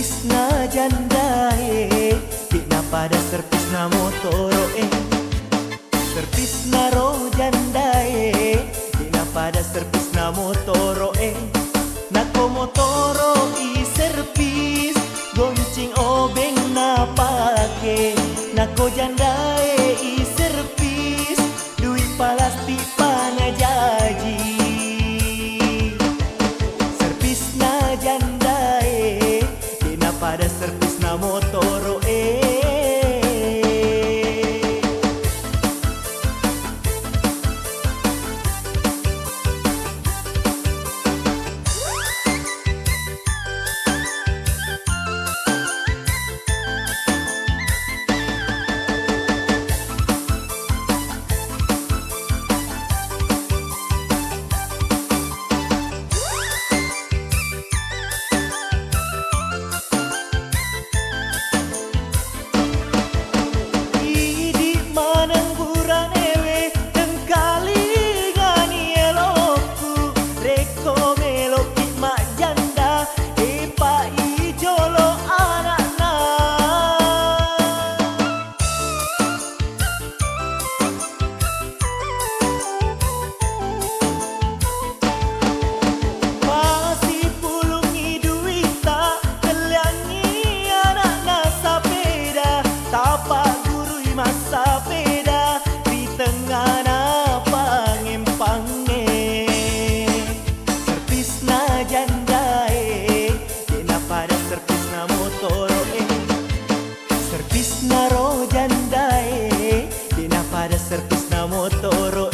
servis na jandae, di na pada servis na motoro servis na ro jandae, di na pada servis na motoro nako motoro i servis, goncing obeng na pake, nako jandae i servis, duit palasti pana jaji. Servis na jandae, di na pada servis na motoro servis na ro jandae, di na pada servis na motoro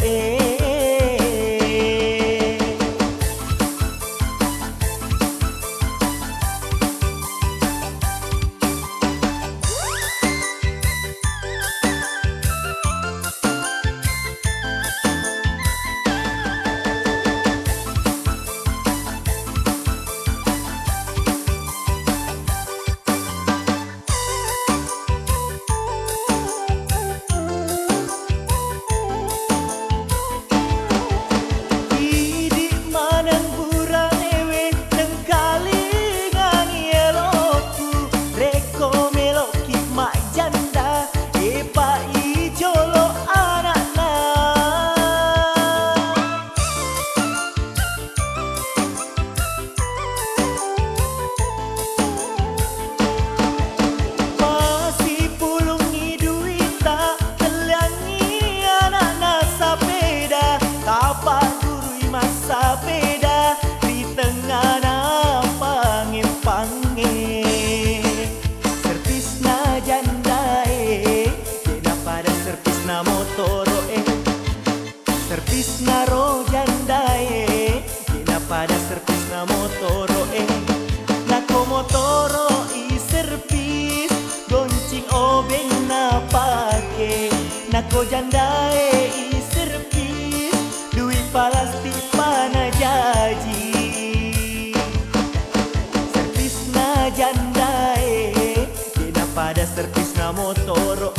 sepeda di tengah napangin pange. Servis na jandae, di na pada servis na motoro servis na ro jandae, di na pada servis na motoro nako motoro i servis, goncing obeng na pake, nako jandae i servis, duit palasti pana jaji. Servis na jandae, di na pada servis na motoro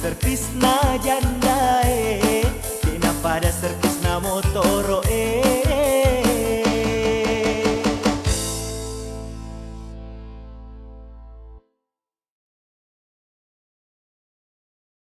servis na jandae, di na pada servis na motoro